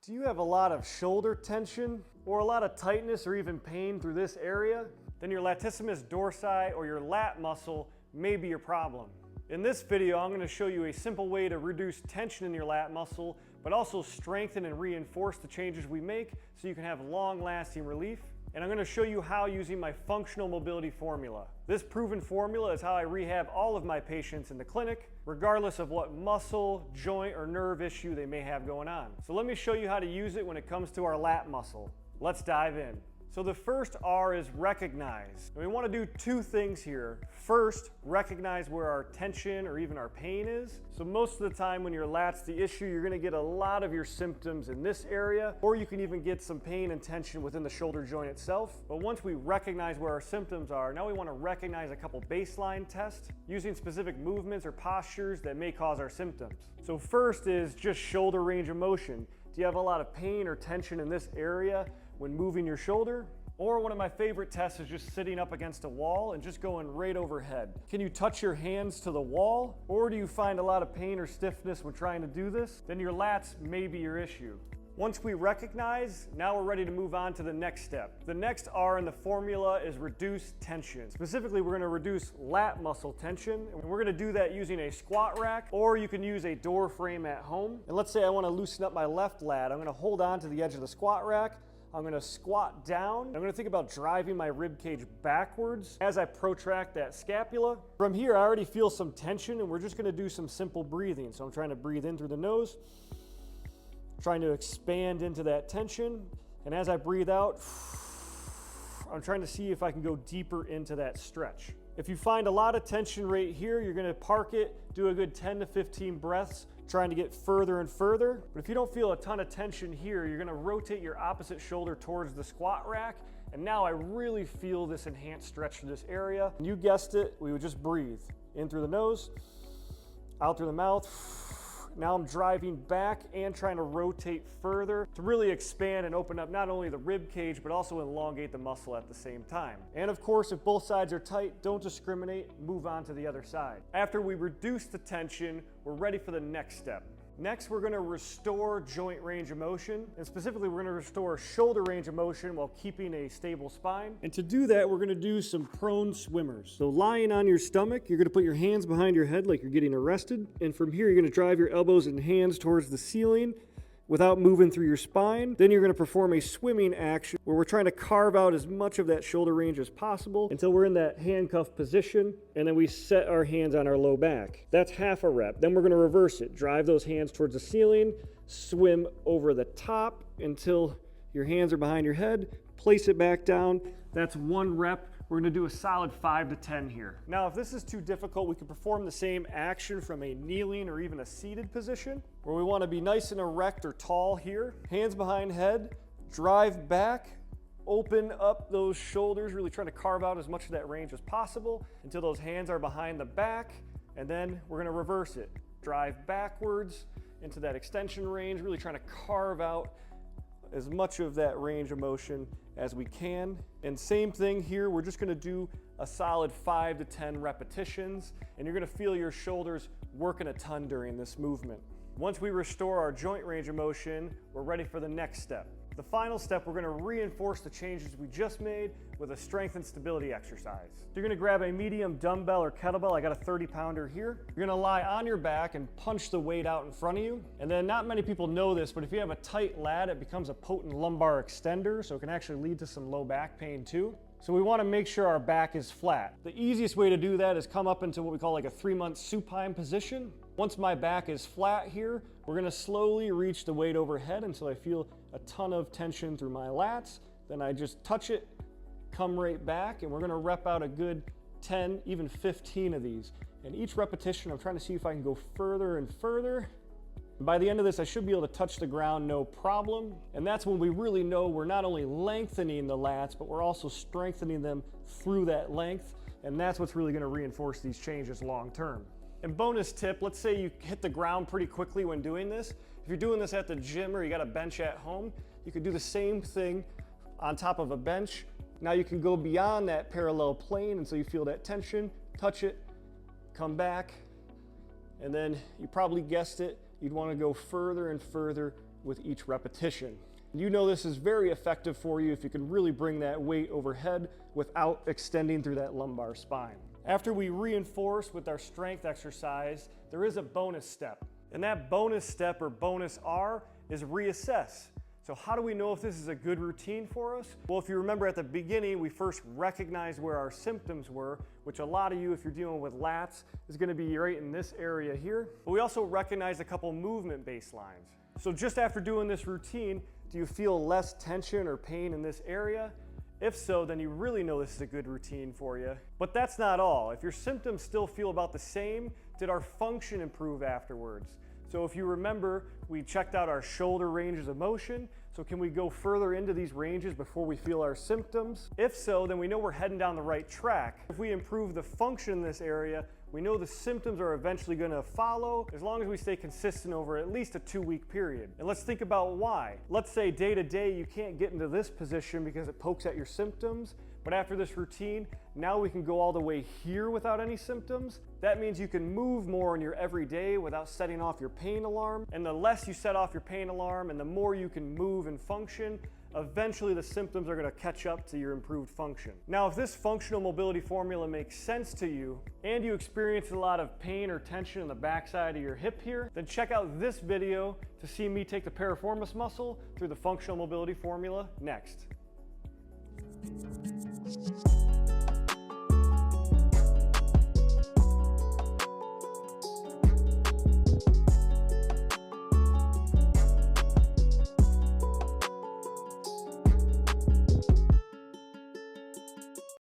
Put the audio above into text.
Do you have a lot of shoulder tension or a lot of tightness or even pain through this area? Then your latissimus dorsi or your lat muscle may be your problem. In this video, I'm going to show you a simple way to reduce tension in your lat muscle, but also strengthen and reinforce the changes we make so you can have long-lasting relief. And I'm going to show you how using my functional mobility formula. This proven formula is how I rehab all of my patients in the clinic, regardless of what muscle, joint, or nerve issue they may have going on. So let me show you how to use it when it comes to our lat muscle. Let's dive in. So the first R is recognize. And we want to do two things here. First, recognize where our tension or even our pain is. So most of the time when your lat's the issue, you're going to get a lot of your symptoms in this area, or you can even get some pain and tension within the shoulder joint itself. But once we recognize where our symptoms are, now we want to recognize a couple baseline tests using specific movements or postures that may cause our symptoms. So first is just shoulder range of motion. Do you have a lot of pain or tension in this area when moving your shoulder? Or one of my favorite tests is just sitting up against a wall and just going right overhead. Can you touch your hands to the wall? Or do you find a lot of pain or stiffness when trying to do this? Then your lats may be your issue. Once we recognize, now we're ready to move on to the next step. The next R in the formula is reduce tension. Specifically, we're going to reduce lat muscle tension, and we're going to do that using a squat rack, or you can use a door frame at home. And let's say I want to loosen up my left lat. I'm going to hold on to the edge of the squat rack. I'm going to squat down. I'm going to think about driving my rib cage backwards as I protract that scapula. From here, I already feel some tension, and we're just going to do some simple breathing. So I'm trying to breathe in through the nose, trying to expand into that tension. And as I breathe out, I'm trying to see if I can go deeper into that stretch. If you find a lot of tension right here, you're going to park it, do a good 10 to 15 breaths, trying to get further and further. But if you don't feel a ton of tension here, you're going to rotate your opposite shoulder towards the squat rack. And now I really feel this enhanced stretch to this area. And you guessed it, we would just breathe in through the nose, out through the mouth. Now I'm driving back and trying to rotate further to really expand and open up not only the rib cage, but also elongate the muscle at the same time. And of course, if both sides are tight, don't discriminate, move on to the other side. After we reduce the tension, we're ready for the next step. Next, we're going to restore joint range of motion, and specifically we're going to restore shoulder range of motion while keeping a stable spine. And to do that, we're going to do some prone swimmers. So lying on your stomach, you're going to put your hands behind your head like you're getting arrested, and from here you're going to drive your elbows and hands towards the ceiling without moving through your spine. Then you're going to perform a swimming action where we're trying to carve out as much of that shoulder range as possible until we're in that handcuff position, and then we set our hands on our low back. That's half a rep. Then we're going to reverse it. Drive those hands towards the ceiling, swim over the top until your hands are behind your head, place it back down. That's one rep. We're going to do a solid 5 to 10 here. Now, if this is too difficult, we can perform the same action from a kneeling or even a seated position, where we want to be nice and erect or tall here. Hands behind head, drive back, open up those shoulders, really trying to carve out as much of that range as possible until those hands are behind the back, and then we're going to reverse it. Drive backwards into that extension range, really trying to carve out as much of that range of motion as we can. And same thing here, we're just going to do a solid 5 to 10 repetitions, and you're going to feel your shoulders working a ton during this movement. Once we restore our joint range of motion, we're ready for the next step. The final step, we're going to reinforce the changes we just made with a strength and stability exercise. So you're going to grab a medium dumbbell or kettlebell. I got a 30-pounder here. You're going to lie on your back and punch the weight out in front of you. And then not many people know this, but if you have a tight lat, it becomes a potent lumbar extender, so it can actually lead to some low back pain too. So we want to make sure our back is flat. The easiest way to do that is come up into what we call like a 3-month supine position. Once my back is flat here, we're going to slowly reach the weight overhead until I feel a ton of tension through my lats. Then I just touch it, come right back, and we're going to rep out a good 10, even 15 of these. And each repetition, I'm trying to see if I can go further and further. By the end of this, I should be able to touch the ground no problem. And that's when we really know we're not only lengthening the lats, but we're also strengthening them through that length. And that's what's really going to reinforce these changes long term. And bonus tip, let's say you hit the ground pretty quickly when doing this. If you're doing this at the gym or you got a bench at home, you could do the same thing on top of a bench. Now you can go beyond that parallel plane until you feel that tension, touch it, come back, and then you probably guessed it, you'd want to go further and further with each repetition. You know this is very effective for you if you can really bring that weight overhead without extending through that lumbar spine. After we reinforce with our strength exercise, there is a bonus step. And that bonus step, or bonus R, is reassess. So how do we know if this is a good routine for us? Well, if you remember at the beginning, we first recognized where our symptoms were, which a lot of you, if you're dealing with lats, is going to be right in this area here. But we also recognized a couple movement baselines. So just after doing this routine, do you feel less tension or pain in this area? If so, then you really know this is a good routine for you. But that's not all. If your symptoms still feel about the same, did our function improve afterwards? So if you remember, we checked out our shoulder ranges of motion. So can we go further into these ranges before we feel our symptoms? If so, then we know we're heading down the right track. If we improve the function in this area, we know the symptoms are eventually going to follow as long as we stay consistent over at least a 2-week period. And let's think about why. Let's say day to day you can't get into this position because it pokes at your symptoms, but after this routine, now we can go all the way here without any symptoms. That means you can move more in your everyday without setting off your pain alarm. And the less you set off your pain alarm and the more you can move and function, eventually the symptoms are going to catch up to your improved function. Now, if this functional mobility formula makes sense to you and you experience a lot of pain or tension in the backside of your hip here, then check out this video to see me take the piriformis muscle through the functional mobility formula next.